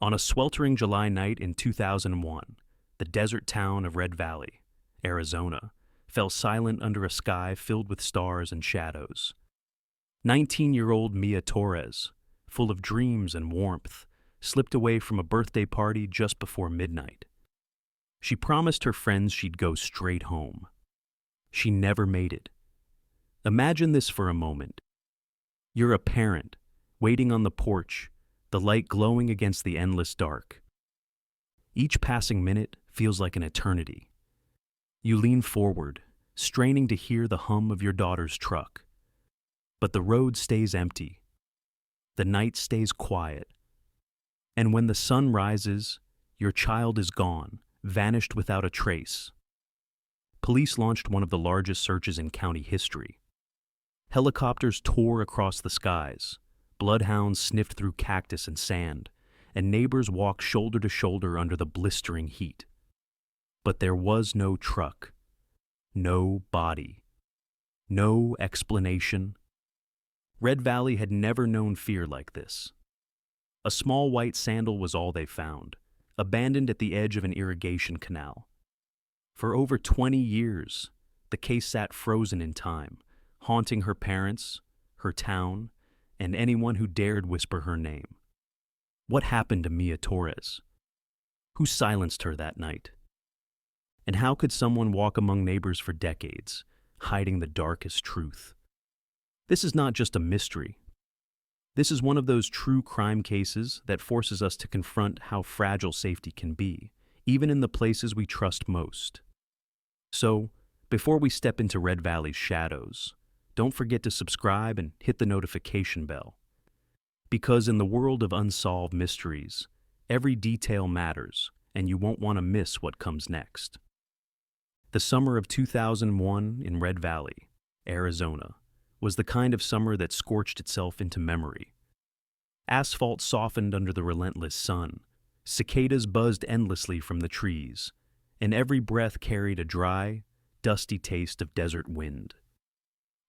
On a sweltering July night in 2001, the desert town of Red Valley, Arizona, fell silent under a sky filled with stars and shadows. 19-year-old Mia Torres, full of dreams and warmth, slipped away from a birthday party just before midnight. She promised her friends she'd go straight home. She never made it. Imagine this for a moment. You're a parent, waiting on the porch, the light glowing against the endless dark. Each passing minute feels like an eternity. You lean forward, straining to hear the hum of your daughter's truck. But the road stays empty. The night stays quiet. And when the sun rises, your child is gone, vanished without a trace. Police launched one of the largest searches in county history. Helicopters tore across the skies, bloodhounds sniffed through cactus and sand, and neighbors walked shoulder to shoulder under the blistering heat. But there was no truck, no body, no explanation. Red Valley had never known fear like this. A small white sandal was all they found, abandoned at the edge of an irrigation canal. For over 20 years, the case sat frozen in time, haunting her parents, her town, and anyone who dared whisper her name. What happened to Mia Torres? Who silenced her that night? And how could someone walk among neighbors for decades, hiding the darkest truth? This is not just a mystery. This is one of those true crime cases that forces us to confront how fragile safety can be, even in the places we trust most. So, before we step into Red Valley's shadows, don't forget to subscribe and hit the notification bell. Because in the world of unsolved mysteries, every detail matters, and you won't want to miss what comes next. The summer of 2001 in Red Valley, Arizona, was the kind of summer that scorched itself into memory. Asphalt softened under the relentless sun, cicadas buzzed endlessly from the trees, and every breath carried a dry, dusty taste of desert wind.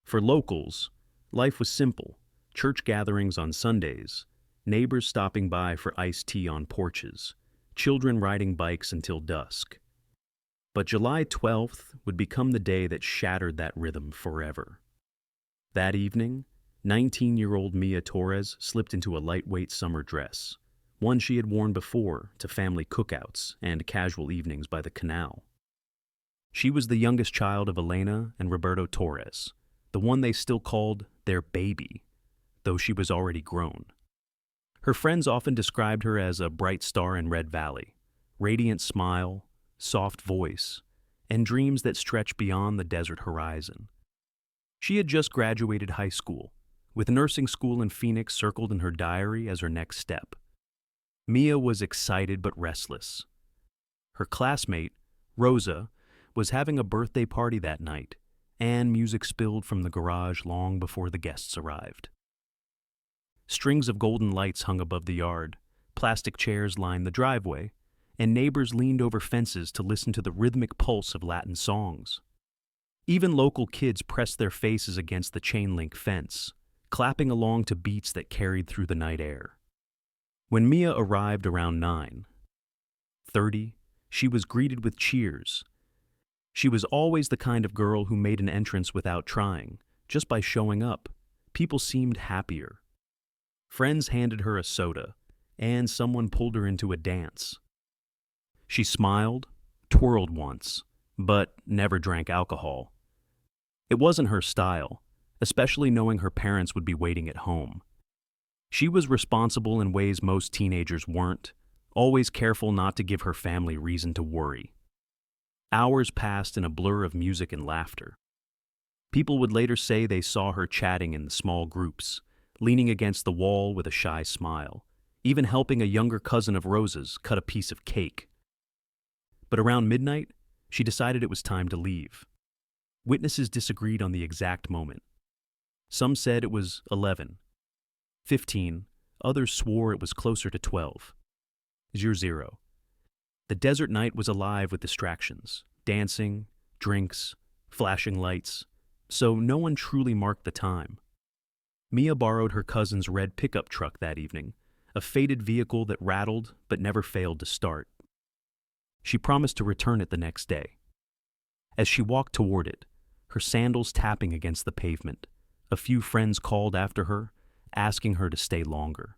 For locals, life was simple: church gatherings on Sundays, neighbors stopping by for iced tea on porches, children riding bikes until dusk. But July 12th would become the day that shattered that rhythm forever. That evening, 19-year-old Mia Torres slipped into a lightweight summer dress, one she had worn before to family cookouts and casual evenings by the canal. She was the youngest child of Elena and Roberto Torres, the one they still called their baby, though she was already grown. Her friends often described her as a bright star in Red Valley, radiant smile, soft voice, and dreams that stretch beyond the desert horizon. She had just graduated high school, with nursing school in Phoenix circled in her diary as her next step. Mia was excited but restless. Her classmate, Rosa, was having a birthday party that night, and music spilled from the garage long before the guests arrived. Strings of golden lights hung above the yard, plastic chairs lined the driveway, and neighbors leaned over fences to listen to the rhythmic pulse of Latin songs. Even local kids pressed their faces against the chain-link fence, clapping along to beats that carried through the night air. When Mia arrived around 9:30, she was greeted with cheers. She was always the kind of girl who made an entrance without trying, just by showing up. People seemed happier. Friends handed her a soda, and someone pulled her into a dance. She smiled, twirled once, but never drank alcohol. It wasn't her style, especially knowing her parents would be waiting at home. She was responsible in ways most teenagers weren't, always careful not to give her family reason to worry. Hours passed in a blur of music and laughter. People would later say they saw her chatting in small groups, leaning against the wall with a shy smile, even helping a younger cousin of Rosa's cut a piece of cake. But around midnight, she decided it was time to leave. Witnesses disagreed on the exact moment. Some said it was 11, 15, others swore it was closer to 12. 00. The desert night was alive with distractions, dancing, drinks, flashing lights, so no one truly marked the time. Mia borrowed her cousin's red pickup truck that evening, a faded vehicle that rattled but never failed to start. She promised to return it the next day. As she walked toward it, her sandals tapping against the pavement, a few friends called after her, asking her to stay longer.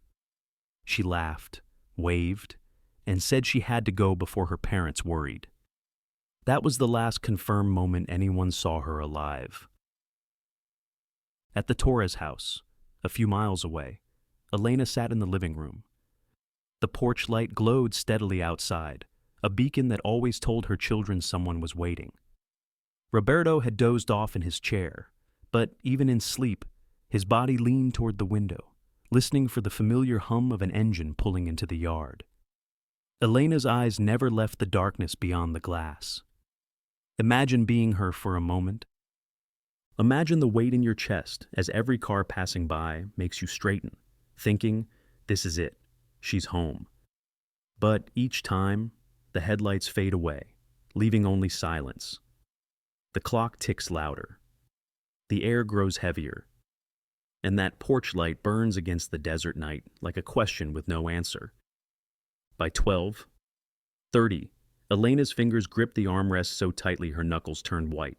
She laughed, waved, and said she had to go before her parents worried. That was the last confirmed moment anyone saw her alive. At the Torres house, a few miles away, Elena sat in the living room. The porch light glowed steadily outside, a beacon that always told her children someone was waiting. Roberto had dozed off in his chair, but even in sleep, his body leaned toward the window, listening for the familiar hum of an engine pulling into the yard. Elena's eyes never left the darkness beyond the glass. Imagine being her for a moment. Imagine the weight in your chest as every car passing by makes you straighten, thinking, this is it, she's home. But each time, the headlights fade away, leaving only silence. The clock ticks louder. The air grows heavier, and that porch light burns against the desert night like a question with no answer. By 12:30, Elena's fingers gripped the armrest so tightly her knuckles turned white.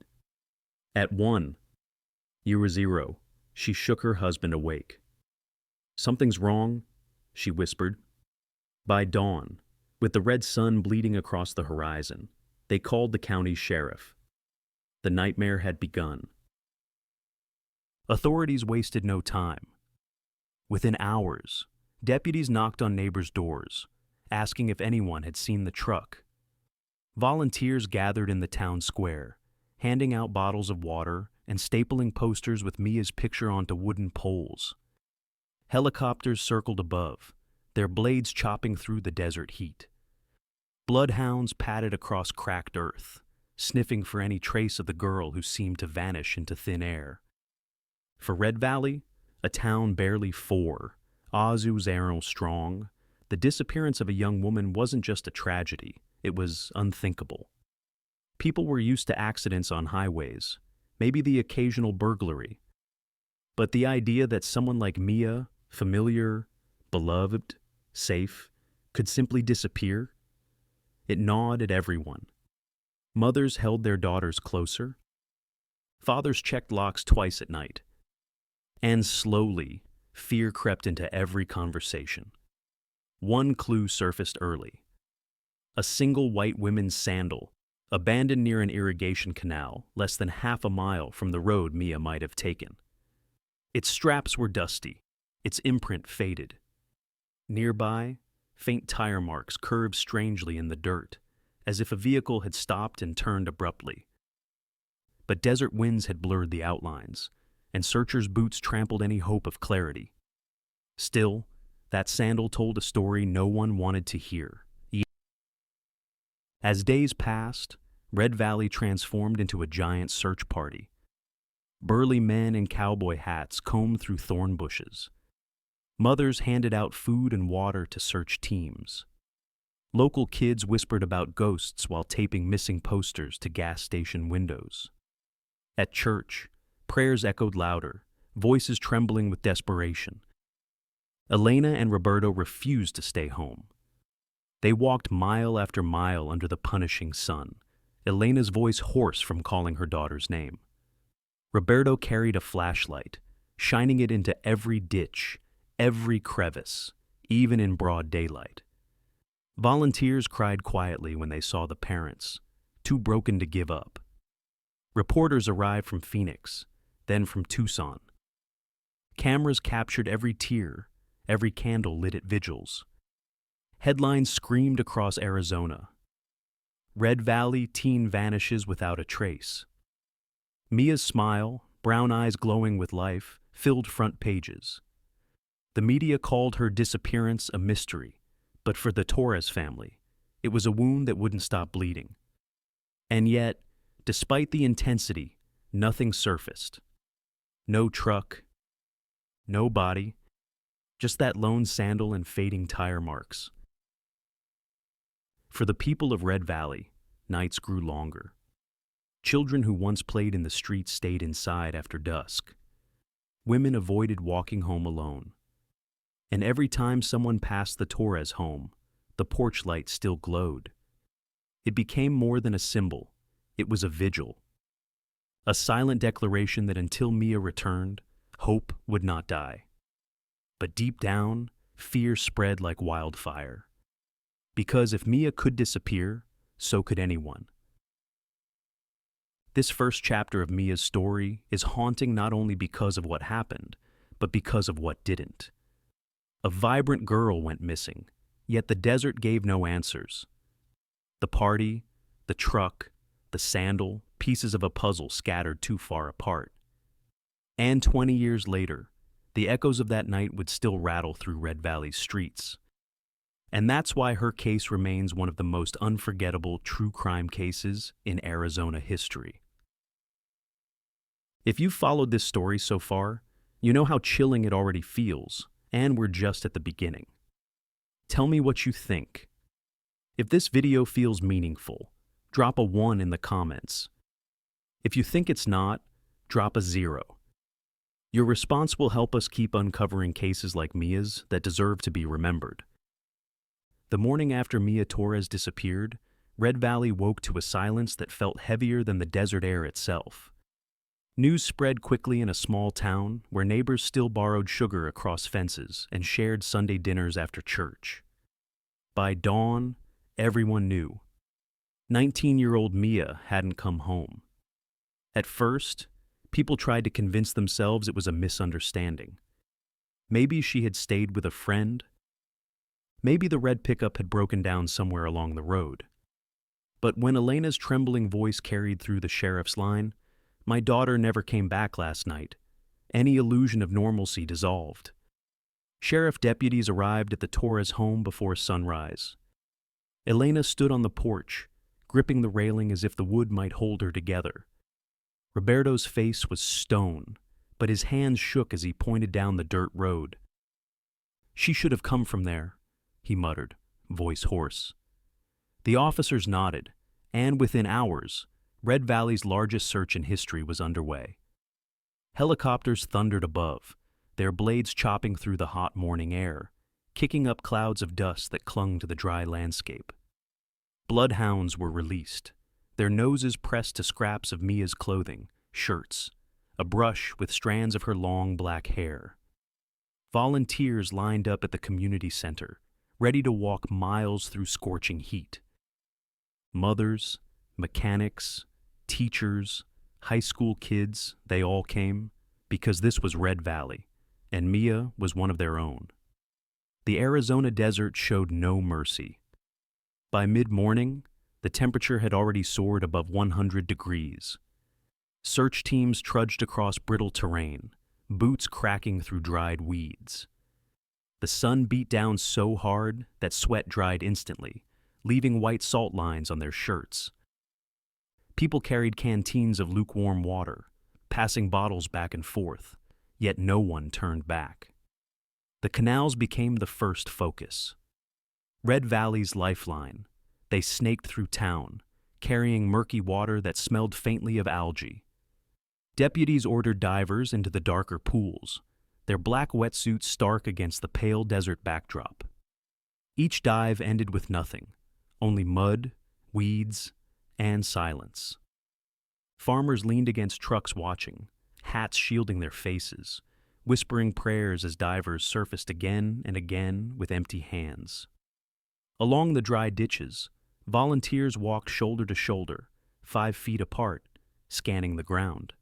At 1:00, she shook her husband awake. Something's wrong, she whispered. By dawn, with the red sun bleeding across the horizon, they called the county sheriff. The nightmare had begun. Authorities wasted no time. Within hours, deputies knocked on neighbors' doors, asking if anyone had seen the truck. Volunteers gathered in the town square, handing out bottles of water and stapling posters with Mia's picture onto wooden poles. Helicopters circled above, their blades chopping through the desert heat. Bloodhounds padded across cracked earth, sniffing for any trace of the girl who seemed to vanish into thin air. For Red Valley, a town barely 4,000 strong, the disappearance of a young woman wasn't just a tragedy, it was unthinkable. People were used to accidents on highways, maybe the occasional burglary. But the idea that someone like Mia, familiar, beloved, safe, could simply disappear, it gnawed at everyone. Mothers held their daughters closer. Fathers checked locks twice at night. And slowly, fear crept into every conversation. One clue surfaced early. A single white women's sandal, abandoned near an irrigation canal less than half a mile from the road Mia might have taken. Its straps were dusty, its imprint faded. Nearby, faint tire marks curved strangely in the dirt, as if a vehicle had stopped and turned abruptly. But desert winds had blurred the outlines, and searchers' boots trampled any hope of clarity. Still, that sandal told a story no one wanted to hear. As days passed, Red Valley transformed into a giant search party. Burly men in cowboy hats combed through thorn bushes. Mothers handed out food and water to search teams. Local kids whispered about ghosts while taping missing posters to gas station windows. At church, prayers echoed louder, voices trembling with desperation. Elena and Roberto refused to stay home. They walked mile after mile under the punishing sun, Elena's voice hoarse from calling her daughter's name. Roberto carried a flashlight, shining it into every ditch, every crevice, even in broad daylight. Volunteers cried quietly when they saw the parents, too broken to give up. Reporters arrived from Phoenix, then from Tucson. Cameras captured every tear, every candle lit at vigils. Headlines screamed across Arizona. Red Valley teen vanishes without a trace. Mia's smile, brown eyes glowing with life, filled front pages. The media called her disappearance a mystery, but for the Torres family, it was a wound that wouldn't stop bleeding. And yet, despite the intensity, nothing surfaced. No truck, no body, just that lone sandal and fading tire marks. For the people of Red Valley, nights grew longer. Children who once played in the streets stayed inside after dusk. Women avoided walking home alone. and every time someone passed the Torres home, the porch light still glowed. It became more than a symbol. It was a vigil. A silent declaration that until Mia returned, hope would not die. But deep down, fear spread like wildfire. Because if Mia could disappear, so could anyone. This first chapter of Mia's story is haunting not only because of what happened, but because of what didn't. A vibrant girl went missing, yet the desert gave no answers. The party, the truck, the sandal, pieces of a puzzle scattered too far apart. And 20 years later, the echoes of that night would still rattle through Red Valley's streets. And that's why her case remains one of the most unforgettable true crime cases in Arizona history. If you've followed this story so far, you know how chilling it already feels, and we're just at the beginning. Tell me what you think. If this video feels meaningful, drop a 1 in the comments. If you think it's not, drop a 0. Your response will help us keep uncovering cases like Mia's that deserve to be remembered. The morning after Mia Torres disappeared, Red Valley woke to a silence that felt heavier than the desert air itself. News spread quickly in a small town where neighbors still borrowed sugar across fences and shared Sunday dinners after church. By dawn, everyone knew. 19-year-old Mia hadn't come home. At first, people tried to convince themselves it was a misunderstanding. Maybe she had stayed with a friend. Maybe the red pickup had broken down somewhere along the road. But when Elena's trembling voice carried through the sheriff's line, "My daughter never came back last night," any illusion of normalcy dissolved. Sheriff deputies arrived at the Torres home before sunrise. Elena stood on the porch, gripping the railing as if the wood might hold her together. Roberto's face was stone, but his hands shook as he pointed down the dirt road. "She should have come from there," he muttered, voice hoarse. The officers nodded, and within hours, Red Valley's largest search in history was underway. Helicopters thundered above, their blades chopping through the hot morning air, kicking up clouds of dust that clung to the dry landscape. Bloodhounds were released, their noses pressed to scraps of Mia's clothing, shirts, a brush with strands of her long black hair. Volunteers lined up at the community center, ready to walk miles through scorching heat. Mothers, mechanics, teachers, high school kids, they all came, because this was Red Valley, and Mia was one of their own. The Arizona desert showed no mercy. By mid-morning, the temperature had already soared above 100 degrees. Search teams trudged across brittle terrain, boots cracking through dried weeds. The sun beat down so hard that sweat dried instantly, leaving white salt lines on their shirts. People carried canteens of lukewarm water, passing bottles back and forth, yet no one turned back. The canals became the first focus. Red Valley's lifeline, they snaked through town, carrying murky water that smelled faintly of algae. Deputies ordered divers into the darker pools, their black wetsuits stark against the pale desert backdrop. Each dive ended with nothing, only mud, weeds, and silence. Farmers leaned against trucks watching, hats shielding their faces, whispering prayers as divers surfaced again and again with empty hands. Along the dry ditches, volunteers walked shoulder to shoulder, 5 feet apart, scanning the ground.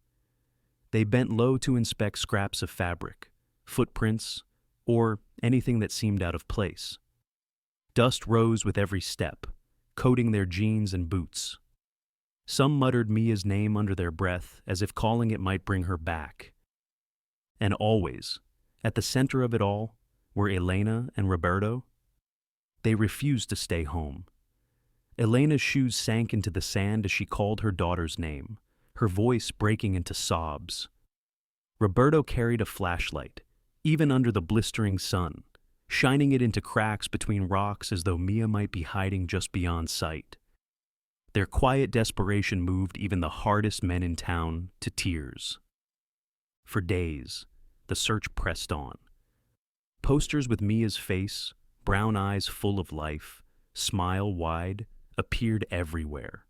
They bent low to inspect scraps of fabric, footprints, or anything that seemed out of place. Dust rose with every step, coating their jeans and boots. Some muttered Mia's name under their breath as if calling it might bring her back. And always, at the center of it all, were Elena and Roberto. They refused to stay home. Elena's shoes sank into the sand as she called her daughter's name, her voice breaking into sobs. Roberto carried a flashlight, even under the blistering sun, shining it into cracks between rocks as though Mia might be hiding just beyond sight. Their quiet desperation moved even the hardest men in town to tears. For days, the search pressed on. Posters with Mia's face, brown eyes full of life, smile wide, appeared everywhere.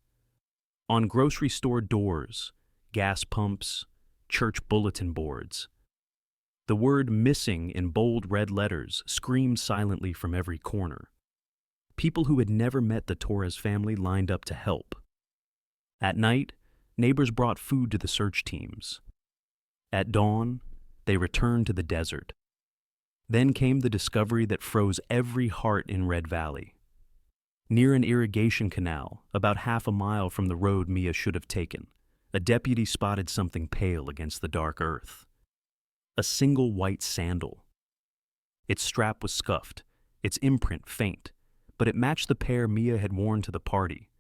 On grocery store doors, gas pumps, church bulletin boards. The word missing in bold red letters screamed silently from every corner. People who had never met the Torres family lined up to help. At night, neighbors brought food to the search teams. At dawn, they returned to the desert. Then came the discovery that froze every heart in Red Valley. Near an irrigation canal, about half a mile from the road Mia should have taken, a deputy spotted something pale against the dark earth. A single white sandal. Its strap was scuffed, its imprint faint, but it matched the pair Mia had worn to the party.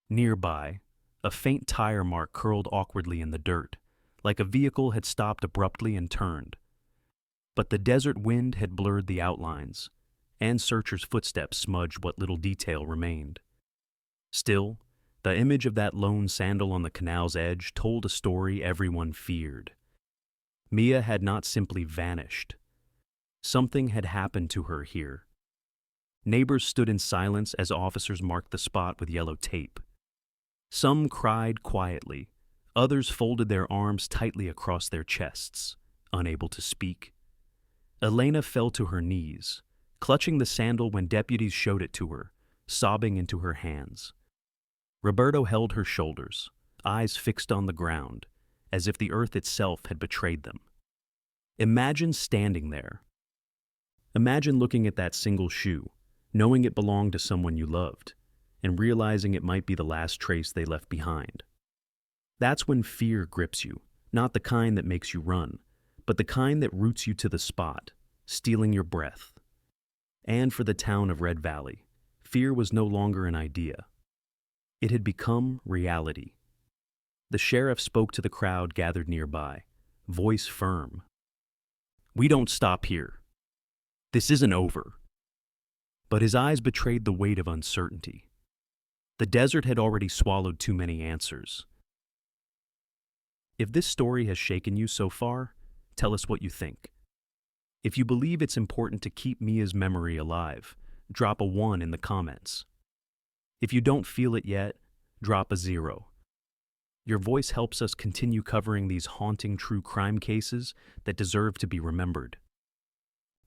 Nearby, a faint tire mark curled awkwardly in the dirt, like a vehicle had stopped abruptly and turned. But the desert wind had blurred the outlines, and searchers' footsteps smudged what little detail remained. Still, the image of that lone sandal on the canal's edge told a story everyone feared. Mia had not simply vanished. Something had happened to her here. Neighbors stood in silence as officers marked the spot with yellow tape. Some cried quietly, others folded their arms tightly across their chests, unable to speak. Elena fell to her knees, clutching the sandal when deputies showed it to her, sobbing into her hands. Roberto held her shoulders, eyes fixed on the ground, as if the earth itself had betrayed them. Imagine standing there. Imagine looking at that single shoe, knowing it belonged to someone you loved, and realizing it might be the last trace they left behind. That's when fear grips you, not the kind that makes you run, but the kind that roots you to the spot, stealing your breath. And for the town of Red Valley, fear was no longer an idea. It had become reality. The sheriff spoke to the crowd gathered nearby, voice firm. "We don't stop here. This isn't over." But his eyes betrayed the weight of uncertainty. The desert had already swallowed too many answers. If this story has shaken you so far, tell us what you think. If you believe it's important to keep Mia's memory alive, drop a 1 in the comments. If you don't feel it yet, drop a 0. Your voice helps us continue covering these haunting true crime cases that deserve to be remembered.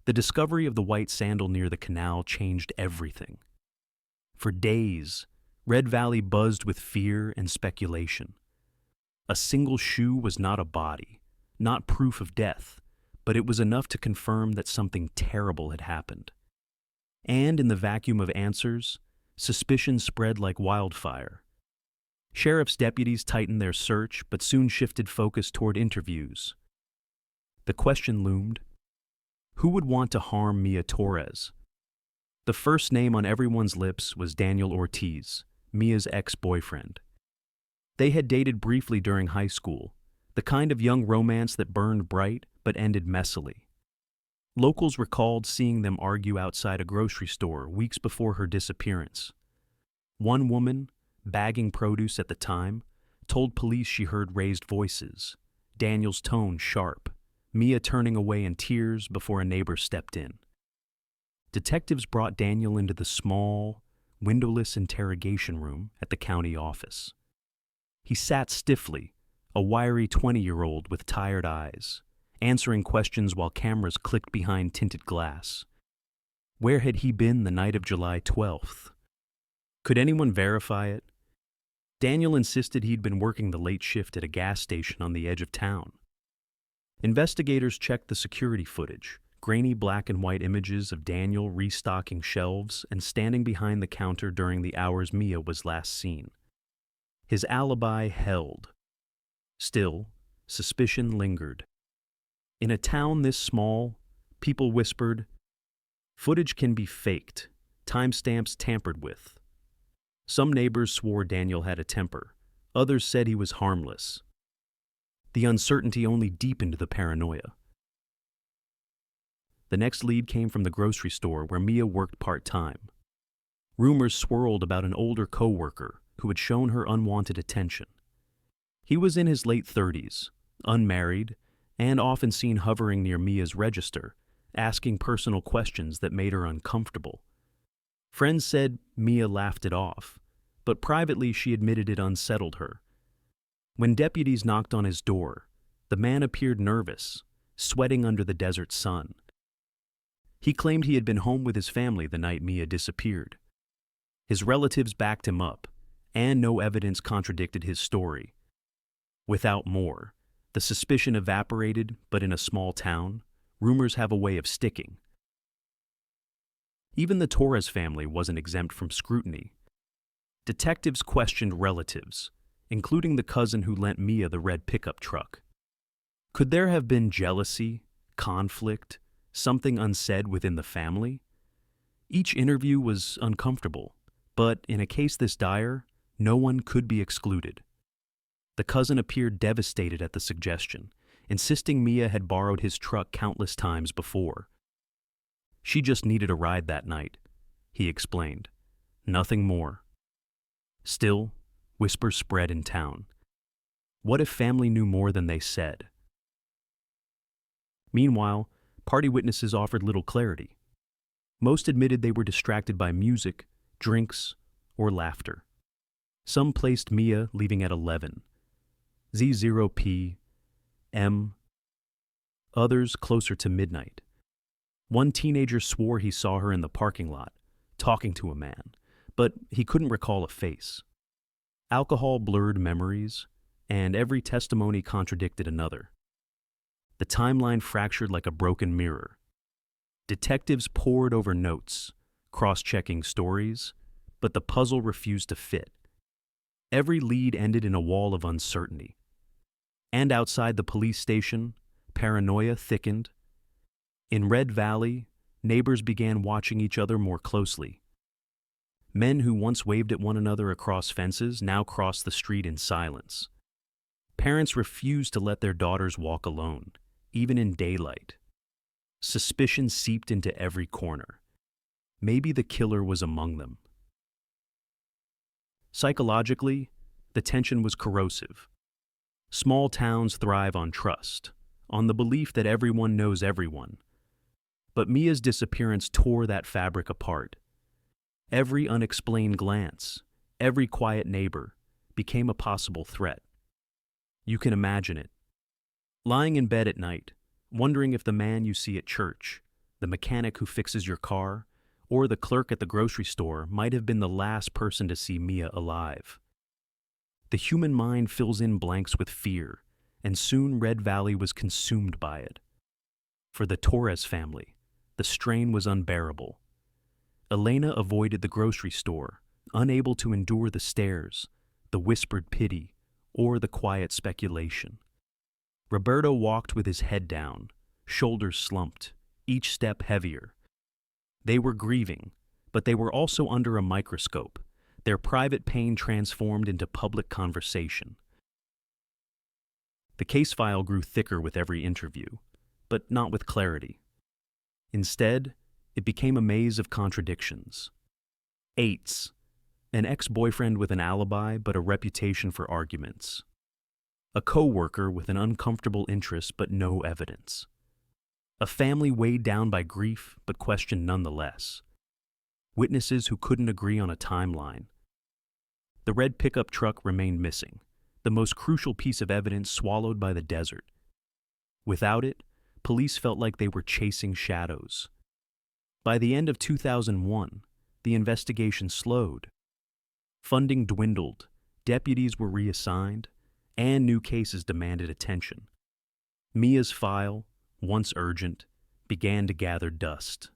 The discovery of the white sandal near the canal changed everything. For days, Red Valley buzzed with fear and speculation. A single shoe was not a body, not proof of death, but it was enough to confirm that something terrible had happened. And in the vacuum of answers, suspicion spread like wildfire. Sheriff's deputies tightened their search, but soon shifted focus toward interviews. The question loomed: who would want to harm Mia Torres? The first name on everyone's lips was Daniel Ortiz, Mia's ex-boyfriend. They had dated briefly during high school, the kind of young romance that burned bright but ended messily. Locals recalled seeing them argue outside a grocery store weeks before her disappearance. One woman, bagging produce at the time, told police she heard raised voices, Daniel's tone sharp, Mia turning away in tears before a neighbor stepped in. Detectives brought Daniel into the small, windowless interrogation room at the county office. He sat stiffly, a wiry 20-year-old with tired eyes, answering questions while cameras clicked behind tinted glass. Where had he been the night of July 12th? Could anyone verify it? Daniel insisted he'd been working the late shift at a gas station on the edge of town. Investigators checked the security footage, grainy black and white images of Daniel restocking shelves and standing behind the counter during the hours Mia was last seen. His alibi held. Still, suspicion lingered. In a town this small, people whispered, "Footage can be faked, timestamps tampered with." Some neighbors swore Daniel had a temper. Others said he was harmless. The uncertainty only deepened the paranoia. The next lead came from the grocery store where Mia worked part-time. Rumors swirled about an older co-worker who had shown her unwanted attention. He was in his late 30s, unmarried, and often seen hovering near Mia's register, asking personal questions that made her uncomfortable. Friends said Mia laughed it off, but privately she admitted it unsettled her. When deputies knocked on his door, the man appeared nervous, sweating under the desert sun. He claimed he had been home with his family the night Mia disappeared. His relatives backed him up, and no evidence contradicted his story. Without more, the suspicion evaporated, but in a small town, rumors have a way of sticking. Even the Torres family wasn't exempt from scrutiny. Detectives questioned relatives, including the cousin who lent Mia the red pickup truck. Could there have been jealousy, conflict, something unsaid within the family? Each interview was uncomfortable, but in a case this dire, no one could be excluded. The cousin appeared devastated at the suggestion, insisting Mia had borrowed his truck countless times before. She just needed a ride that night, he explained. Nothing more. Still, whispers spread in town. What if family knew more than they said? Meanwhile, party witnesses offered little clarity. Most admitted they were distracted by music, drinks, or laughter. Some placed Mia leaving at 11, Z0P, M, others closer to midnight. One teenager swore he saw her in the parking lot, talking to a man, but he couldn't recall a face. Alcohol blurred memories, and every testimony contradicted another. The timeline fractured like a broken mirror. Detectives pored over notes, cross-checking stories, but the puzzle refused to fit. Every lead ended in a wall of uncertainty. And outside the police station, paranoia thickened. In Red Valley, neighbors began watching each other more closely. Men who once waved at one another across fences now crossed the street in silence. Parents refused to let their daughters walk alone, even in daylight. Suspicion seeped into every corner. Maybe the killer was among them. Psychologically, the tension was corrosive. Small towns thrive on trust, on the belief that everyone knows everyone. But Mia's disappearance tore that fabric apart. Every unexplained glance, every quiet neighbor, became a possible threat. You can imagine it. Lying in bed at night, wondering if the man you see at church, the mechanic who fixes your car, or the clerk at the grocery store might have been the last person to see Mia alive. The human mind fills in blanks with fear, and soon Red Valley was consumed by it. For the Torres family, the strain was unbearable. Elena avoided the grocery store, unable to endure the stares, the whispered pity, or the quiet speculation. Roberto walked with his head down, shoulders slumped, each step heavier. They were grieving, but they were also under a microscope, their private pain transformed into public conversation. The case file grew thicker with every interview, but not with clarity. Instead, it became a maze of contradictions. Eights, an ex-boyfriend with an alibi but a reputation for arguments. A co-worker with an uncomfortable interest but no evidence. A family weighed down by grief but questioned nonetheless. Witnesses who couldn't agree on a timeline. The red pickup truck remained missing, the most crucial piece of evidence swallowed by the desert. Without it, police felt like they were chasing shadows. By the end of 2001, the investigation slowed. Funding dwindled, deputies were reassigned, and new cases demanded attention. Mia's file, once urgent, began to gather dust.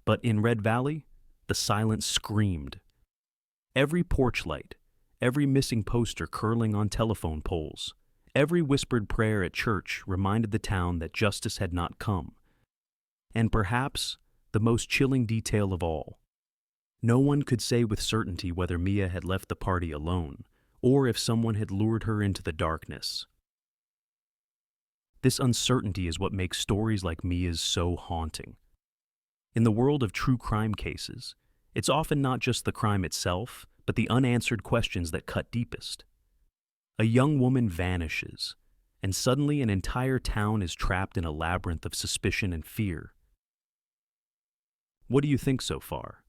But in Red Valley, the silence screamed. Every porch light, every missing poster curling on telephone poles, every whispered prayer at church reminded the town that justice had not come. And perhaps the most chilling detail of all, no one could say with certainty whether Mia had left the party alone, or if someone had lured her into the darkness. This uncertainty is what makes stories like Mia's so haunting. In the world of true crime cases, it's often not just the crime itself, but the unanswered questions that cut deepest. A young woman vanishes, and suddenly an entire town is trapped in a labyrinth of suspicion and fear. What do you think so far?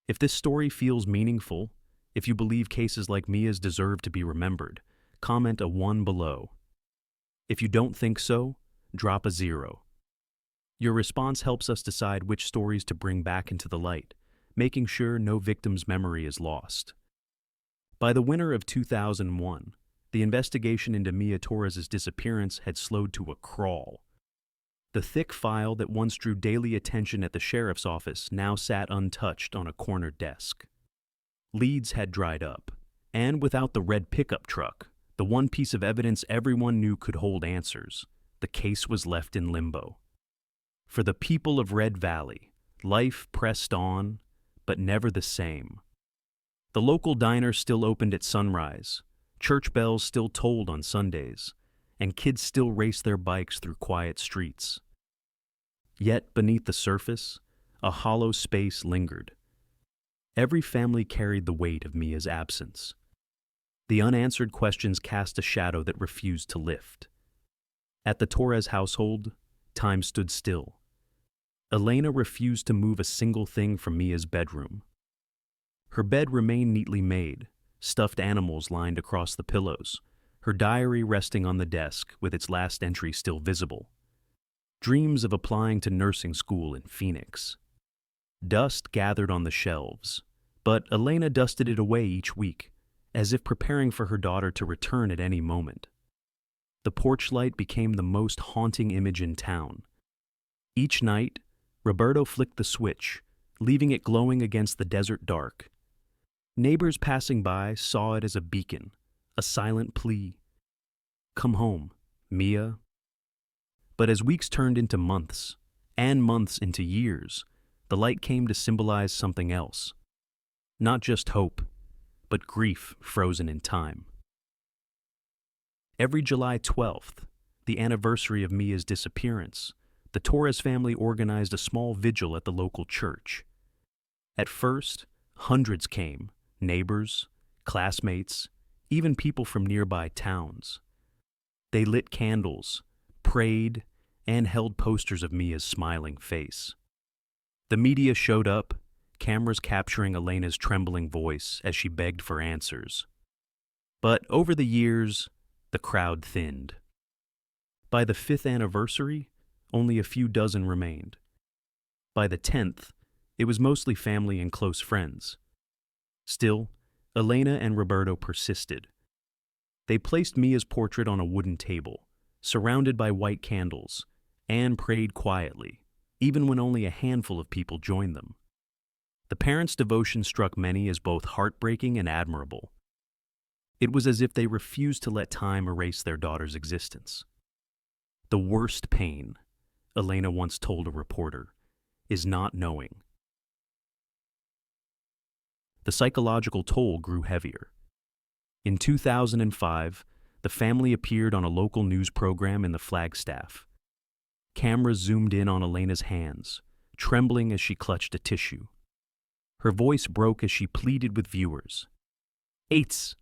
If this story feels meaningful, if you believe cases like Mia's deserve to be remembered, comment a 1 below. If you don't think so, drop a 0. Your response helps us decide which stories to bring back into the light, making sure no victim's memory is lost. By the winter of 2001, the investigation into Mia Torres' disappearance had slowed to a crawl. The thick file that once drew daily attention at the sheriff's office now sat untouched on a corner desk. Leads had dried up, and without the red pickup truck, the one piece of evidence everyone knew could hold answers, the case was left in limbo. For the people of Red Valley, life pressed on, but never the same. The local diner still opened at sunrise, church bells still tolled on Sundays, and kids still raced their bikes through quiet streets. Yet beneath the surface, a hollow space lingered. Every family carried the weight of Mia's absence. The unanswered questions cast a shadow that refused to lift. At the Torres household, time stood still. Elena refused to move a single thing from Mia's bedroom. Her bed remained neatly made, stuffed animals lined across the pillows, her diary resting on the desk with its last entry still visible. Dreams of applying to nursing school in Phoenix. Dust gathered on the shelves, but Elena dusted it away each week, as if preparing for her daughter to return at any moment. The porch light became the most haunting image in town. Each night, Roberto flicked the switch, leaving it glowing against the desert dark. Neighbors passing by saw it as a beacon, a silent plea. Come home, Mia. But as weeks turned into months, and months into years, the light came to symbolize something else. Not just hope, but grief frozen in time. Every July 12th, the anniversary of Mia's disappearance, the Torres family organized a small vigil at the local church. At first, hundreds came, neighbors, classmates, even people from nearby towns. They lit candles, prayed, and held posters of Mia's smiling face. The media showed up, cameras capturing Elena's trembling voice as she begged for answers. But over the years, the crowd thinned. By the 5th anniversary, only a few dozen remained. By the 10th, it was mostly family and close friends. Still, Elena and Roberto persisted. They placed Mia's portrait on a wooden table, surrounded by white candles, and prayed quietly, even when only a handful of people joined them. The parents' devotion struck many as both heartbreaking and admirable. It was as if they refused to let time erase their daughter's existence. The worst pain, Elena once told a reporter, is not knowing. The psychological toll grew heavier. In 2005, the family appeared on a local news program in the Flagstaff. Cameras zoomed in on Elena's hands, trembling as she clutched a tissue. Her voice broke as she pleaded with viewers. "Ates!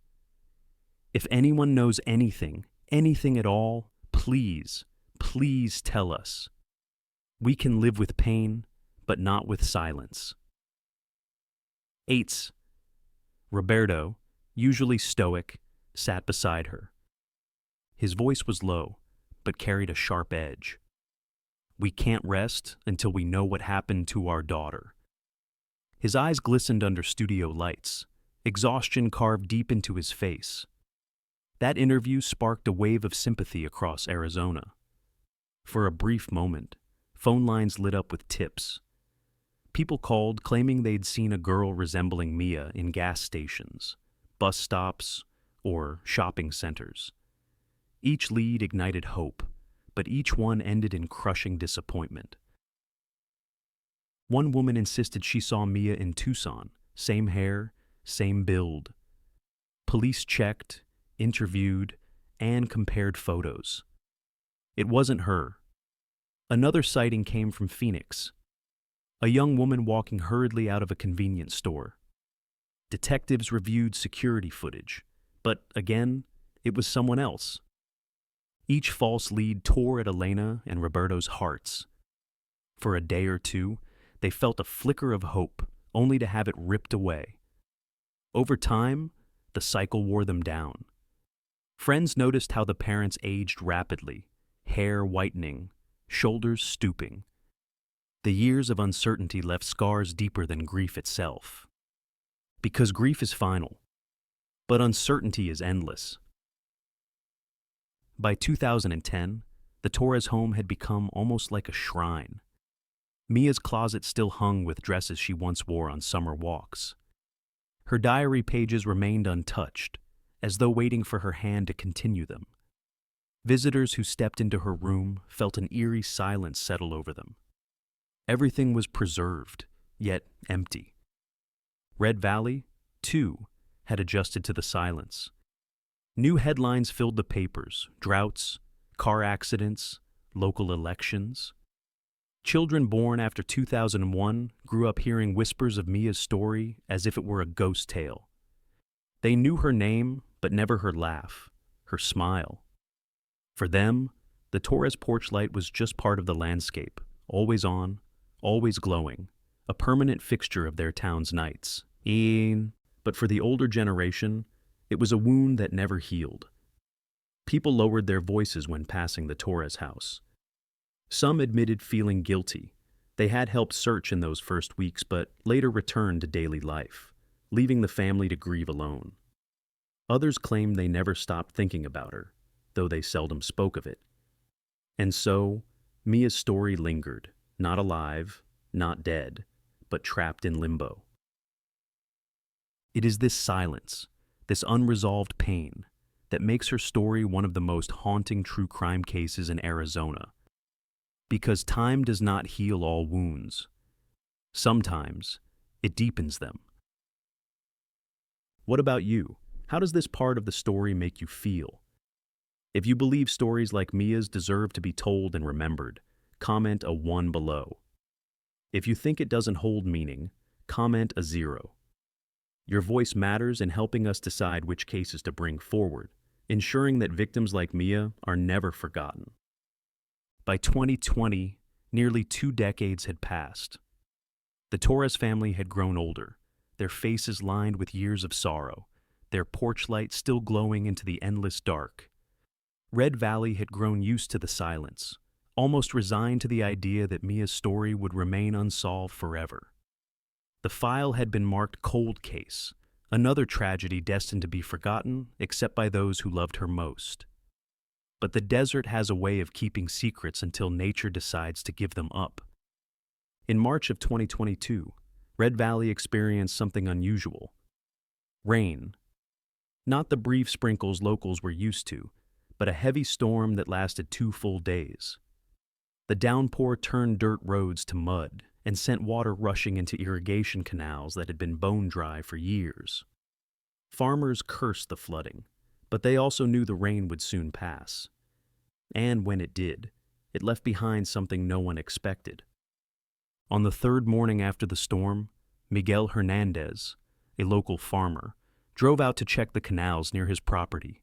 If anyone knows anything, anything at all, please, please tell us. We can live with pain, but not with silence." Ates. Roberto, usually stoic, sat beside her. His voice was low, but carried a sharp edge. "We can't rest until we know what happened to our daughter." His eyes glistened under studio lights, exhaustion carved deep into his face. That interview sparked a wave of sympathy across Arizona. For a brief moment, phone lines lit up with tips. People called claiming they'd seen a girl resembling Mia in gas stations, bus stops, or shopping centers. Each lead ignited hope, but each one ended in crushing disappointment. One woman insisted she saw Mia in Tucson, same hair, same build. Police checked, interviewed, and compared photos. It wasn't her. Another sighting came from Phoenix. A young woman walking hurriedly out of a convenience store. Detectives reviewed security footage, but again, it was someone else. Each false lead tore at Elena and Roberto's hearts. For a day or two, they felt a flicker of hope, only to have it ripped away. Over time, the cycle wore them down. Friends noticed how the parents aged rapidly, hair whitening, shoulders stooping. The years of uncertainty left scars deeper than grief itself. Because grief is final, but uncertainty is endless. By 2010, the Torres home had become almost like a shrine. Mia's closet still hung with dresses she once wore on summer walks. Her diary pages remained untouched, as though waiting for her hand to continue them. Visitors who stepped into her room felt an eerie silence settle over them. Everything was preserved, yet empty. Red Valley, too, had adjusted to the silence. New headlines filled the papers: droughts, car accidents, local elections. Children born after 2001 grew up hearing whispers of Mia's story as if it were a ghost tale. They knew her name, but never her laugh, her smile. For them, the Torres porch light was just part of the landscape, always on, always glowing, a permanent fixture of their town's nights. But for the older generation, it was a wound that never healed. People lowered their voices when passing the Torres house. Some admitted feeling guilty. They had helped search in those first weeks, but later returned to daily life, leaving the family to grieve alone. Others claimed they never stopped thinking about her, though they seldom spoke of it. And so, Mia's story lingered, not alive, not dead, but trapped in limbo. It is this silence, this unresolved pain, that makes her story one of the most haunting true crime cases in Arizona. Because time does not heal all wounds. Sometimes, it deepens them. What about you? How does this part of the story make you feel? If you believe stories like Mia's deserve to be told and remembered, comment a 1 below. If you think it doesn't hold meaning, comment a 0. Your voice matters in helping us decide which cases to bring forward, ensuring that victims like Mia are never forgotten. By 2020, nearly 2 decades had passed. The Torres family had grown older, their faces lined with years of sorrow, their porch light still glowing into the endless dark. Red Valley had grown used to the silence, almost resigned to the idea that Mia's story would remain unsolved forever. The file had been marked cold case, another tragedy destined to be forgotten except by those who loved her most. But the desert has a way of keeping secrets until nature decides to give them up. In March of 2022, Red Valley experienced something unusual. Rain. Not the brief sprinkles locals were used to, but a heavy storm that lasted 2 full days. The downpour turned dirt roads to mud and sent water rushing into irrigation canals that had been bone dry for years. Farmers cursed the flooding, but they also knew the rain would soon pass. And when it did, it left behind something no one expected. On the 3rd morning after the storm, Miguel Hernandez, a local farmer, drove out to check the canals near his property.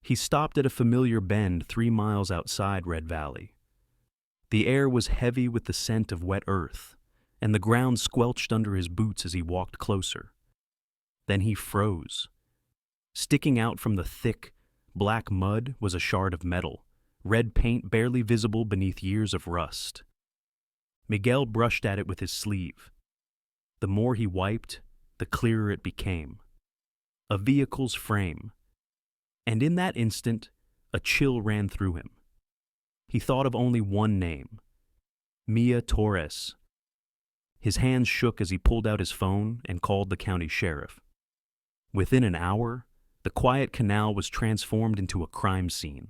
He stopped at a familiar bend 3 miles outside Red Valley. The air was heavy with the scent of wet earth, and the ground squelched under his boots as he walked closer. Then he froze. Sticking out from the thick, black mud was a shard of metal, red paint barely visible beneath years of rust. Miguel brushed at it with his sleeve. The more he wiped, the clearer it became. A vehicle's frame. And in that instant, a chill ran through him. He thought of only one name: Mia Torres. His hands shook as he pulled out his phone and called the county sheriff. Within an hour, the quiet canal was transformed into a crime scene.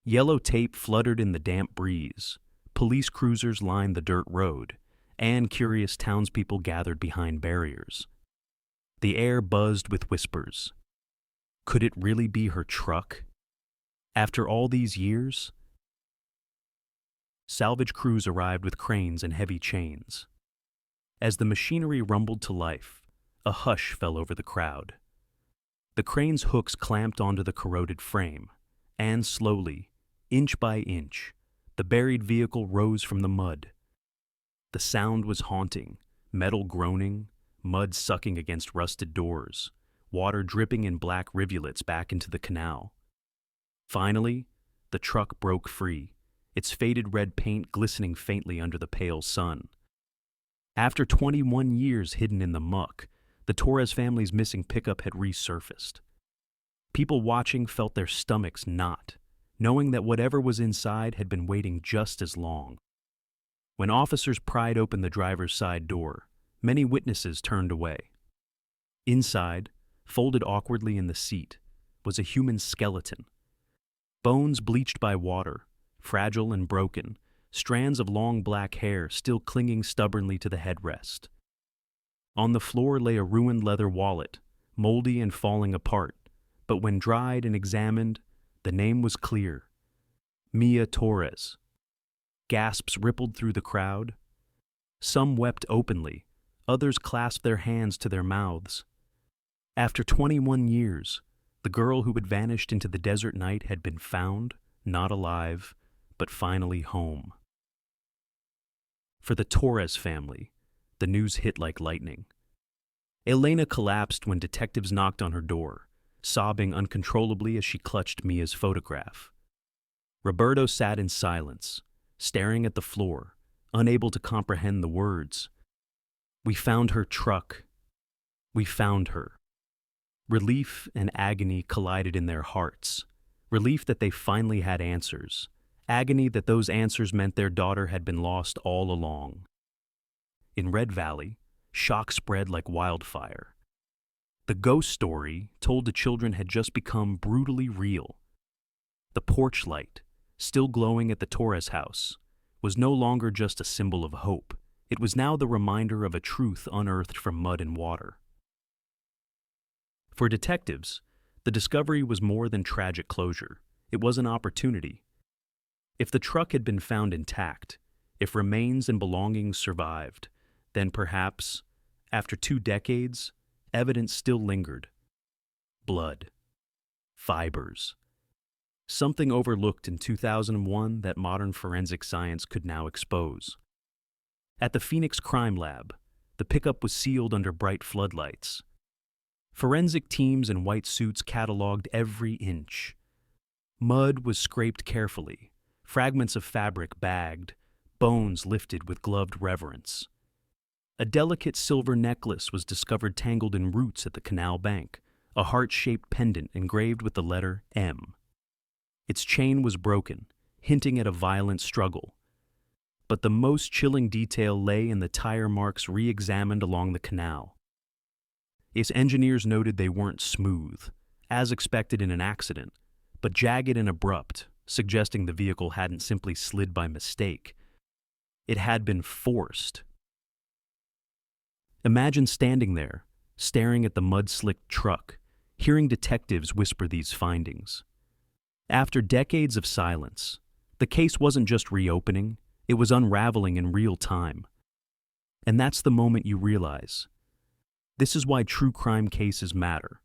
Yellow tape fluttered in the damp breeze, police cruisers lined the dirt road, and curious townspeople gathered behind barriers. The air buzzed with whispers. Could it really be her truck? After all these years? Salvage crews arrived with cranes and heavy chains. As the machinery rumbled to life, a hush fell over the crowd. The crane's hooks clamped onto the corroded frame, And slowly, inch by inch, the buried vehicle rose from the mud. The sound was haunting, metal groaning, mud sucking against rusted doors, water dripping in black rivulets back into the canal. Finally, the truck broke free, its faded red paint glistening faintly under the pale sun. After 21 years hidden in the muck, the Torres family's missing pickup had resurfaced. People watching felt their stomachs knot, knowing that whatever was inside had been waiting just as long. When officers pried open the driver's side door, many witnesses turned away. Inside, folded awkwardly in the seat, was a human skeleton. Bones bleached by water, fragile and broken, strands of long black hair still clinging stubbornly to the headrest. On the floor lay a ruined leather wallet, moldy and falling apart, but when dried and examined, the name was clear: Mia Torres. Gasps rippled through the crowd. Some wept openly, others clasped their hands to their mouths. After 21 years, the girl who had vanished into the desert night had been found, not alive, but finally home. For the Torres family, the news hit like lightning. Elena collapsed when detectives knocked on her door, sobbing uncontrollably as she clutched Mia's photograph. Roberto sat in silence, staring at the floor, unable to comprehend the words. "We found her truck. We found her." Relief and agony collided in their hearts. Relief that they finally had answers. Agony that those answers meant their daughter had been lost all along. In Red Valley, shock spread like wildfire. The ghost story told to children had just become brutally real. The porch light, still glowing at the Torres house, was no longer just a symbol of hope. It was now the reminder of a truth unearthed from mud and water. For detectives, the discovery was more than tragic closure. It was an opportunity. If the truck had been found intact, if remains and belongings survived, then perhaps, after 2 decades, evidence still lingered. Blood. Fibers. Something overlooked in 2001 that modern forensic science could now expose. At the Phoenix Crime Lab, the pickup was sealed under bright floodlights. Forensic teams in white suits cataloged every inch. Mud was scraped carefully, fragments of fabric bagged, bones lifted with gloved reverence. A delicate silver necklace was discovered tangled in roots at the canal bank, a heart-shaped pendant engraved with the letter M. Its chain was broken, hinting at a violent struggle. But the most chilling detail lay in the tire marks re-examined along the canal. Its engineers noted they weren't smooth, as expected in an accident, but jagged and abrupt, suggesting the vehicle hadn't simply slid by mistake. It had been forced. Imagine standing there, staring at the mud-slicked truck, hearing detectives whisper these findings. After decades of silence, the case wasn't just reopening, it was unraveling in real time. And that's the moment you realize. This is why true crime cases matter.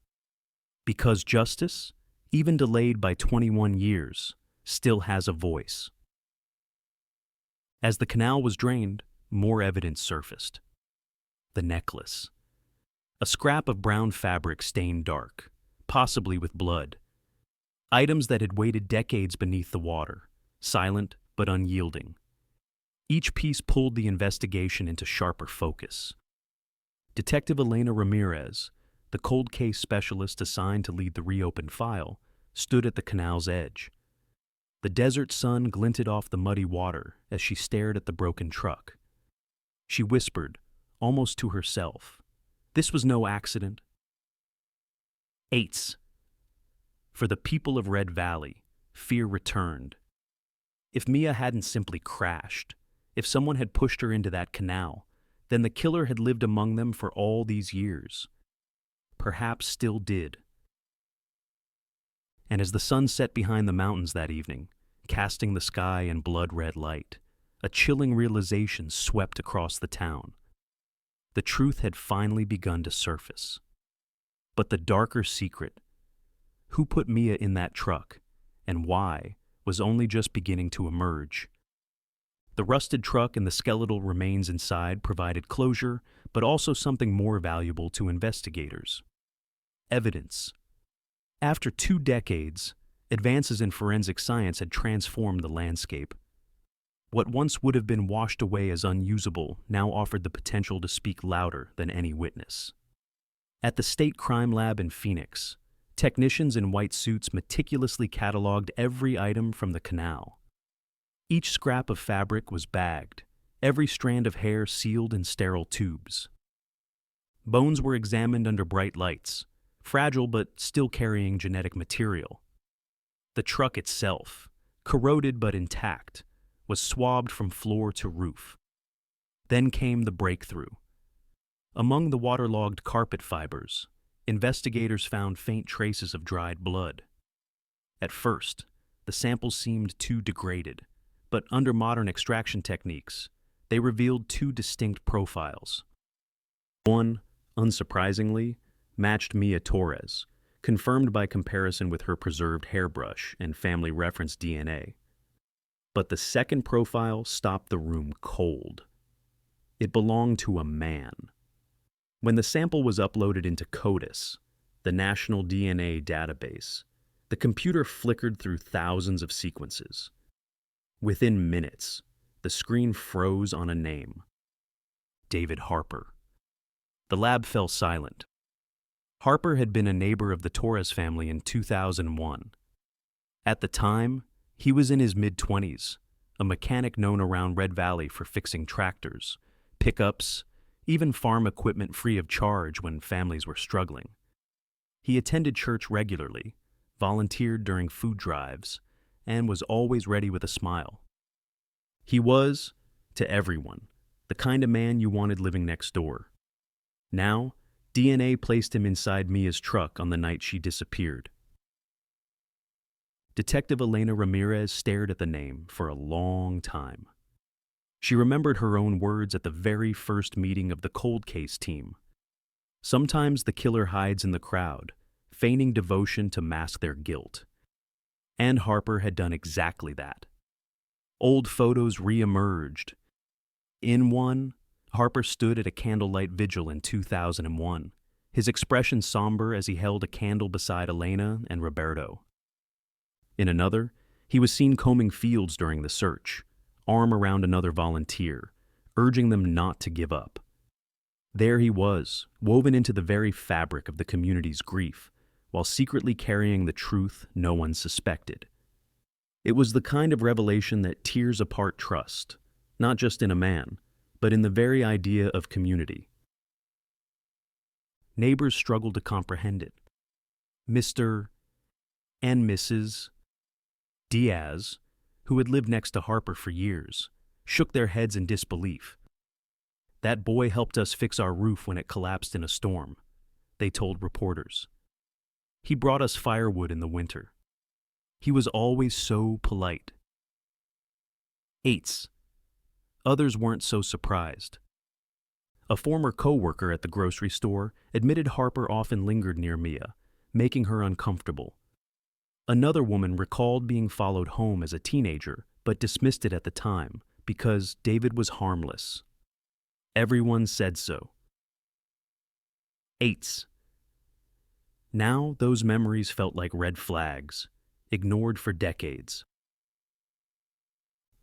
Because justice, even delayed by 21 years, still has a voice. As the canal was drained, more evidence surfaced. The necklace. A scrap of brown fabric stained dark, possibly with blood. Items that had waited decades beneath the water, silent but unyielding. Each piece pulled the investigation into sharper focus. Detective Elena Ramirez, the cold case specialist assigned to lead the reopened file, stood at the canal's edge. The desert sun glinted off the muddy water as she stared at the broken truck. She whispered, almost to herself, "This was no accident." 8. For the people of Red Valley, fear returned. If Mia hadn't simply crashed, if someone had pushed her into that canal, then the killer had lived among them for all these years. Perhaps still did. And as the sun set behind the mountains that evening, casting the sky in blood-red light, a chilling realization swept across the town. The truth had finally begun to surface. But the darker secret, who put Mia in that truck, and why was only just beginning to emerge. The rusted truck and the skeletal remains inside provided closure, but also something more valuable to investigators: evidence. After 2 decades, advances in forensic science had transformed the landscape. What once would have been washed away as unusable now offered the potential to speak louder than any witness. At the State Crime Lab in Phoenix, technicians in white suits meticulously cataloged every item from the canal. Each scrap of fabric was bagged, every strand of hair sealed in sterile tubes. Bones were examined under bright lights, fragile but still carrying genetic material. The truck itself, corroded but intact, was swabbed from floor to roof. Then came the breakthrough. Among the waterlogged carpet fibers, investigators found faint traces of dried blood. At first, the samples seemed too degraded, but under modern extraction techniques, they revealed 2 distinct profiles. One, unsurprisingly, matched Mia Torres, confirmed by comparison with her preserved hairbrush and family reference DNA. But the second profile stopped the room cold. It belonged to a man. When the sample was uploaded into CODIS, the National DNA Database, the computer flickered through thousands of sequences. Within minutes, the screen froze on a name: David Harper. The lab fell silent. Harper had been a neighbor of the Torres family in 2001. At the time, he was in his mid-20s, a mechanic known around Red Valley for fixing tractors, pickups, even farm equipment free of charge when families were struggling. He attended church regularly, volunteered during food drives, and was always ready with a smile. He was, to everyone, the kind of man you wanted living next door. Now, DNA placed him inside Mia's truck on the night she disappeared. Detective Elena Ramirez stared at the name for a long time. She remembered her own words at the very first meeting of the cold case team. Sometimes the killer hides in the crowd, feigning devotion to mask their guilt. And Harper had done exactly that. Old photos re-emerged. In one, Harper stood at a candlelight vigil in 2001, his expression somber as he held a candle beside Elena and Roberto. In another, he was seen combing fields during the search, arm around another volunteer, urging them not to give up. There he was, woven into the very fabric of the community's grief, while secretly carrying the truth no one suspected. It was the kind of revelation that tears apart trust, not just in a man, but in the very idea of community. Neighbors struggled to comprehend it. Mr. and Mrs. Diaz, who had lived next to Harper for years, shook their heads in disbelief. "That boy helped us fix our roof when it collapsed in a storm," they told reporters. "He brought us firewood in the winter. He was always so polite." Eights. Others weren't so surprised. A former co-worker at the grocery store admitted Harper often lingered near Mia, making her uncomfortable. Another woman recalled being followed home as a teenager, but dismissed it at the time because David was harmless. Everyone said so. Eights. Now those memories felt like red flags, ignored for decades.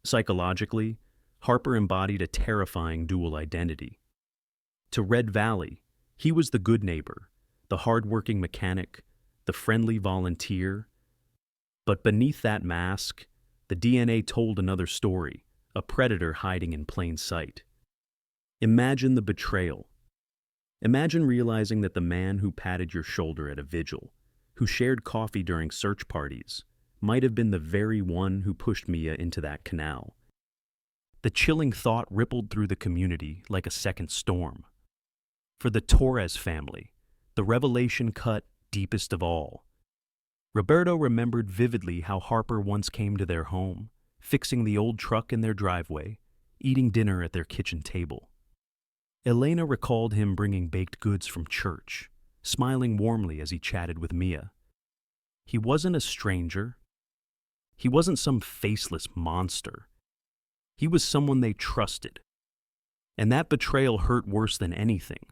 Psychologically, Harper embodied a terrifying dual identity. To Red Valley, he was the good neighbor, the hard-working mechanic, the friendly volunteer. But beneath that mask, the DNA told another story, a predator hiding in plain sight. Imagine the betrayal. Imagine realizing that the man who patted your shoulder at a vigil, who shared coffee during search parties, might have been the very one who pushed Mia into that canal. The chilling thought rippled through the community like a second storm. For the Torres family, the revelation cut deepest of all. Roberto remembered vividly how Harper once came to their home, fixing the old truck in their driveway, eating dinner at their kitchen table. Elena recalled him bringing baked goods from church, smiling warmly as he chatted with Mia. He wasn't a stranger. He wasn't some faceless monster. He was someone they trusted. And that betrayal hurt worse than anything.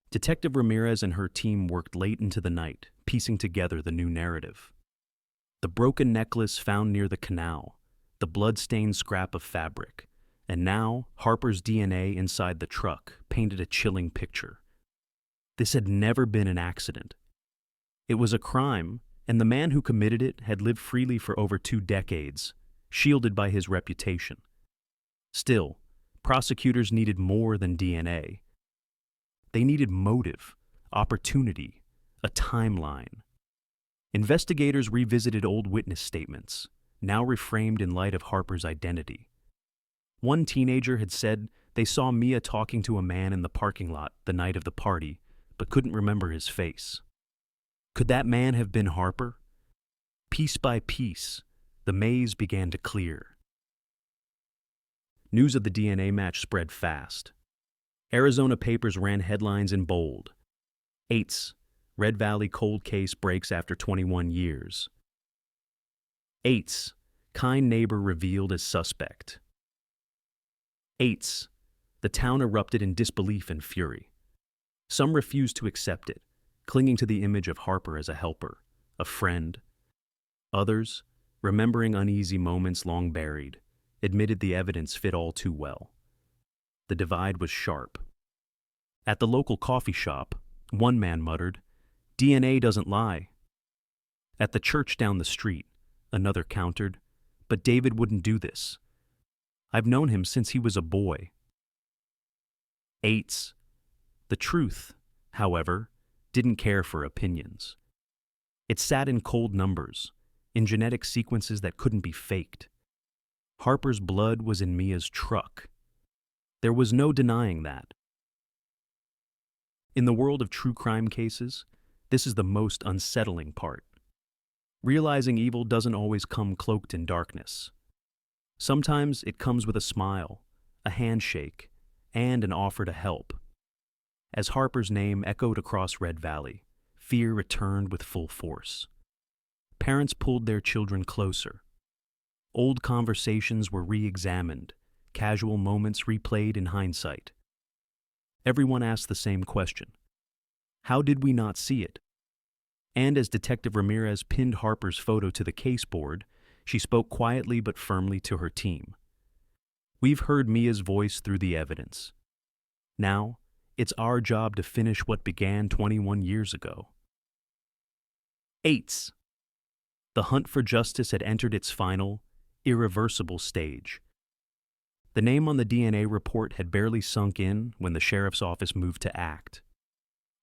Detective Ramirez and her team worked late into the night, piecing together the new narrative. The broken necklace found near the canal, the blood-stained scrap of fabric, and now Harper's DNA inside the truck painted a chilling picture. This had never been an accident. It was a crime, and the man who committed it had lived freely for over 2 decades, shielded by his reputation. Still, prosecutors needed more than DNA. They needed motive, opportunity, a timeline. Investigators revisited old witness statements, now reframed in light of Harper's identity. One teenager had said they saw Mia talking to a man in the parking lot the night of the party, but couldn't remember his face. Could that man have been Harper? Piece by piece, the maze began to clear. News of the DNA match spread fast. Arizona papers ran headlines in bold. Eights, Red Valley cold case breaks after 21 years. Eights, kind neighbor revealed as suspect. Eights, the town erupted in disbelief and fury. Some refused to accept it, clinging to the image of Harper as a helper, a friend. Others, remembering uneasy moments long buried, admitted the evidence fit all too well. The divide was sharp. At the local coffee shop, one man muttered, "DNA doesn't lie." At the church down the street, another countered, "But David wouldn't do this. I've known him since he was a boy." Eights. The truth, however, didn't care for opinions. It sat in cold numbers, in genetic sequences that couldn't be faked. Harper's blood was in Mia's truck. There was no denying that. In the world of true crime cases, this is the most unsettling part. Realizing evil doesn't always come cloaked in darkness. Sometimes it comes with a smile, a handshake, and an offer to help. As Harper's name echoed across Red Valley, fear returned with full force. Parents pulled their children closer. Old conversations were re-examined, casual moments replayed in hindsight. Everyone asked the same question. How did we not see it? And as Detective Ramirez pinned Harper's photo to the case board, she spoke quietly but firmly to her team. We've heard Mia's voice through the evidence. Now, it's our job to finish what began 21 years ago. Eights. The hunt for justice had entered its final, irreversible stage. The name on the DNA report had barely sunk in when the sheriff's office moved to act.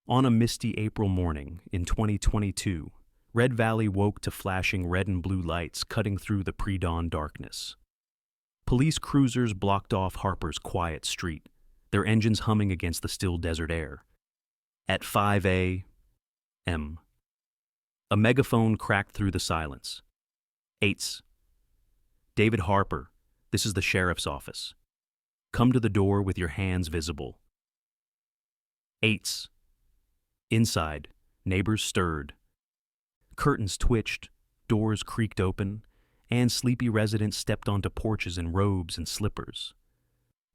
On a misty April morning in 2022, Red Valley woke to flashing red and blue lights cutting through the pre-dawn darkness. Police cruisers blocked off Harper's quiet street, their engines humming against the still desert air. At 5 a.m., a megaphone cracked through the silence. Eights. David Harper, this is the sheriff's office. Come to the door with your hands visible. Eights. Inside, neighbors stirred. Curtains twitched, doors creaked open, and sleepy residents stepped onto porches in robes and slippers.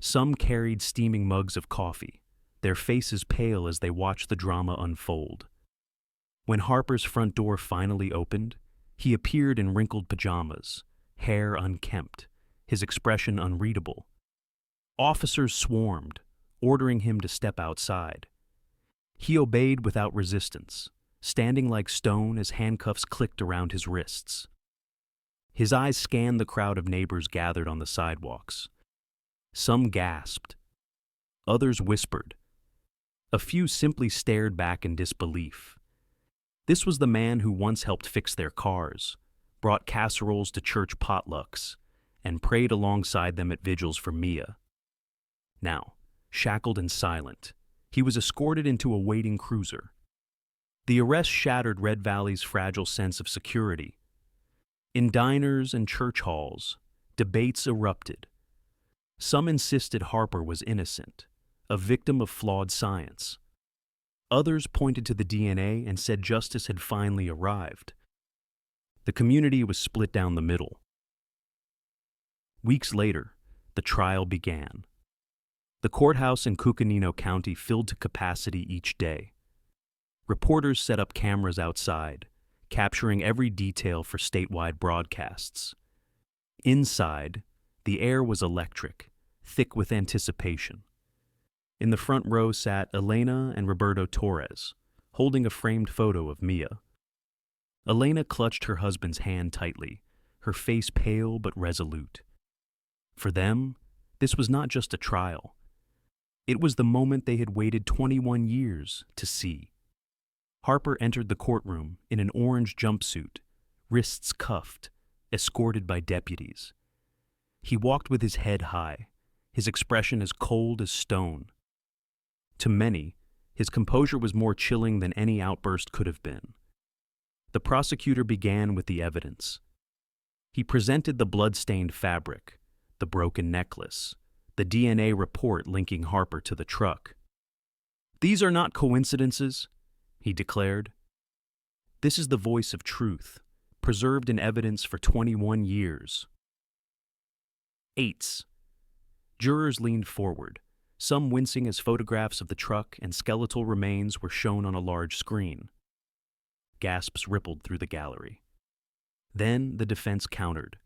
Some carried steaming mugs of coffee, their faces pale as they watched the drama unfold. When Harper's front door finally opened, he appeared in wrinkled pajamas, hair unkempt, his expression unreadable. Officers swarmed, ordering him to step outside. He obeyed without resistance, standing like stone as handcuffs clicked around his wrists. His eyes scanned the crowd of neighbors gathered on the sidewalks. Some gasped. Others whispered. A few simply stared back in disbelief. This was the man who once helped fix their cars, brought casseroles to church potlucks, and prayed alongside them at vigils for Mia. Now, shackled and silent, he was escorted into a waiting cruiser. The arrest shattered Red Valley's fragile sense of security. In diners and church halls, debates erupted. Some insisted Harper was innocent, a victim of flawed science. Others pointed to the DNA and said justice had finally arrived. The community was split down the middle. Weeks later, the trial began. The courthouse in Cucamonga County filled to capacity each day. Reporters set up cameras outside, capturing every detail for statewide broadcasts. Inside, the air was electric, thick with anticipation. In the front row sat Elena and Roberto Torres, holding a framed photo of Mia. Elena clutched her husband's hand tightly, her face pale but resolute. For them, this was not just a trial. It was the moment they had waited 21 years to see. Harper entered the courtroom in an orange jumpsuit, wrists cuffed, escorted by deputies. He walked with his head high, his expression as cold as stone. To many, his composure was more chilling than any outburst could have been. The prosecutor began with the evidence. He presented the blood-stained fabric, the broken necklace, the DNA report linking Harper to the truck. "These are not coincidences," he declared. "This is the voice of truth, preserved in evidence for 21 years. Eights. Jurors leaned forward, some wincing as photographs of the truck and skeletal remains were shown on a large screen. Gasps rippled through the gallery. Then the defense countered.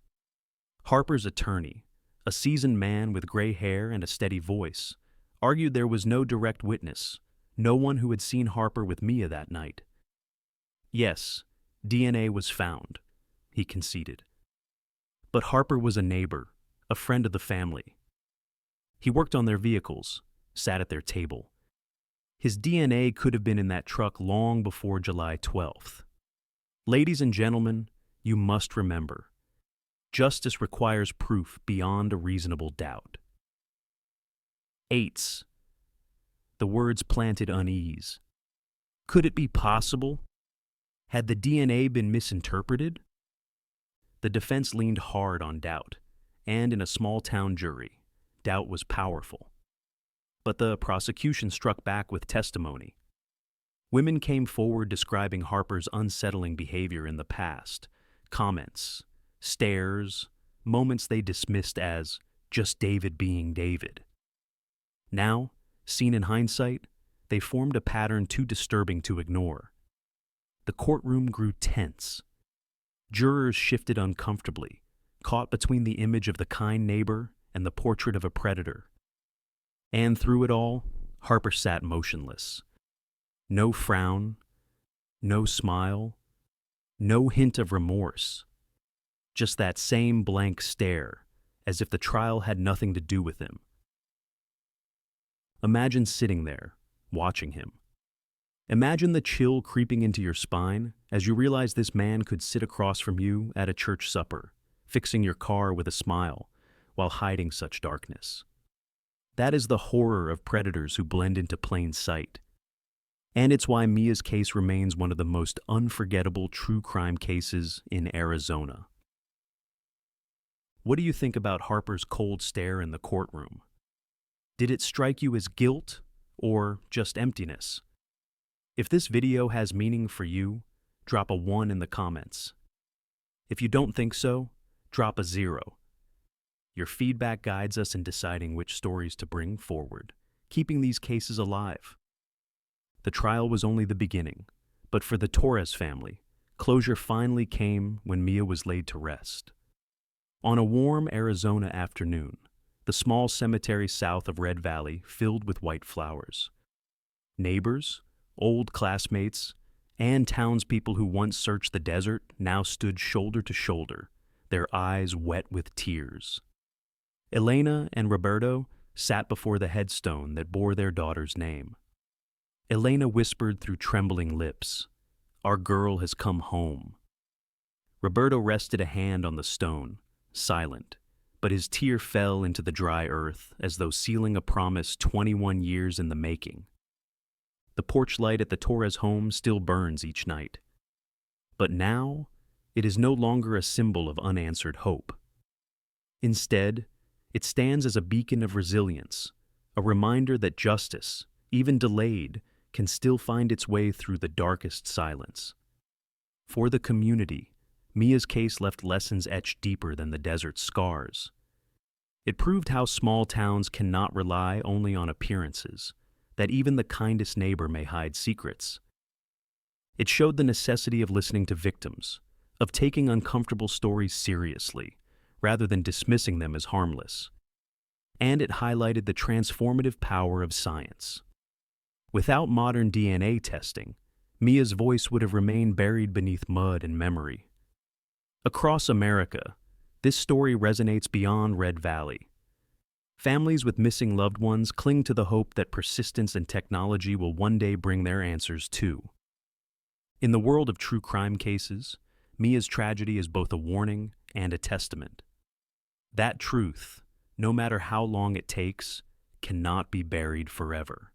Harper's attorney, a seasoned man with gray hair and a steady voice, argued there was no direct witness, no one who had seen Harper with Mia that night. Yes, DNA was found, he conceded. But Harper was a neighbor, a friend of the family. He worked on their vehicles, sat at their table. His DNA could have been in that truck long before July 12th. Ladies and gentlemen, you must remember, justice requires proof beyond a reasonable doubt. Eights. The words planted unease. Could it be possible? Had the DNA been misinterpreted? The defense leaned hard on doubt, and in a small-town jury, doubt was powerful. But the prosecution struck back with testimony. Women came forward describing Harper's unsettling behavior in the past, comments, stares, moments they dismissed as just David being David. Now, seen in hindsight, they formed a pattern too disturbing to ignore. The courtroom grew tense. Jurors shifted uncomfortably, caught between the image of the kind neighbor and the portrait of a predator. And through it all, Harper sat motionless. No frown, no smile, no hint of remorse. Just that same blank stare, as if the trial had nothing to do with him. Imagine sitting there, watching him. Imagine the chill creeping into your spine as you realize this man could sit across from you at a church supper, fixing your car with a smile, while hiding such darkness. That is the horror of predators who blend into plain sight. And it's why Mia's case remains one of the most unforgettable true crime cases in Arizona. What do you think about Harper's cold stare in the courtroom? Did it strike you as guilt or just emptiness? If this video has meaning for you, drop a 1 in the comments. If you don't think so, drop a 0. Your feedback guides us in deciding which stories to bring forward, keeping these cases alive. The trial was only the beginning, but for the Torres family, closure finally came when Mia was laid to rest. On a warm Arizona afternoon, the small cemetery south of Red Valley filled with white flowers. Neighbors, old classmates, and townspeople who once searched the desert now stood shoulder to shoulder, their eyes wet with tears. Elena and Roberto sat before the headstone that bore their daughter's name. Elena whispered through trembling lips, "Our girl has come home." Roberto rested a hand on the stone, silent, but his tear fell into the dry earth as though sealing a promise 21 years in the making. The porch light at the Torres home still burns each night. But now, it is no longer a symbol of unanswered hope. Instead, it stands as a beacon of resilience, a reminder that justice, even delayed, can still find its way through the darkest silence. For the community, Mia's case left lessons etched deeper than the desert's scars. It proved how small towns cannot rely only on appearances, that even the kindest neighbor may hide secrets. It showed the necessity of listening to victims, of taking uncomfortable stories seriously, rather than dismissing them as harmless. And it highlighted the transformative power of science. Without modern DNA testing, Mia's voice would have remained buried beneath mud and memory. Across America, this story resonates beyond Red Valley. Families with missing loved ones cling to the hope that persistence and technology will one day bring their answers too. In the world of true crime cases, Mia's tragedy is both a warning and a testament. That truth, no matter how long it takes, cannot be buried forever.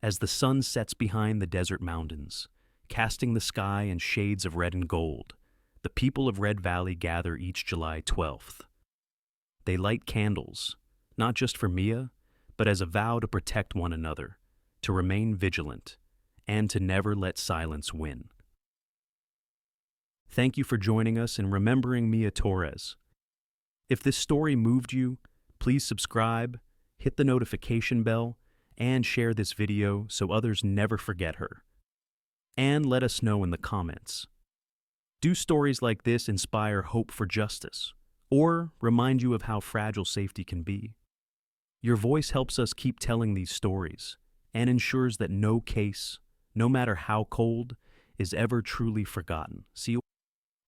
As the sun sets behind the desert mountains, casting the sky in shades of red and gold, the people of Red Valley gather each July 12th. They light candles, not just for Mia, but as a vow to protect one another, to remain vigilant, and to never let silence win. Thank you for joining us in remembering Mia Torres. If this story moved you, please subscribe, hit the notification bell, and share this video so others never forget her. And let us know in the comments. Do stories like this inspire hope for justice, or remind you of how fragile safety can be? Your voice helps us keep telling these stories, and ensures that no case, no matter how cold, is ever truly forgotten. See you.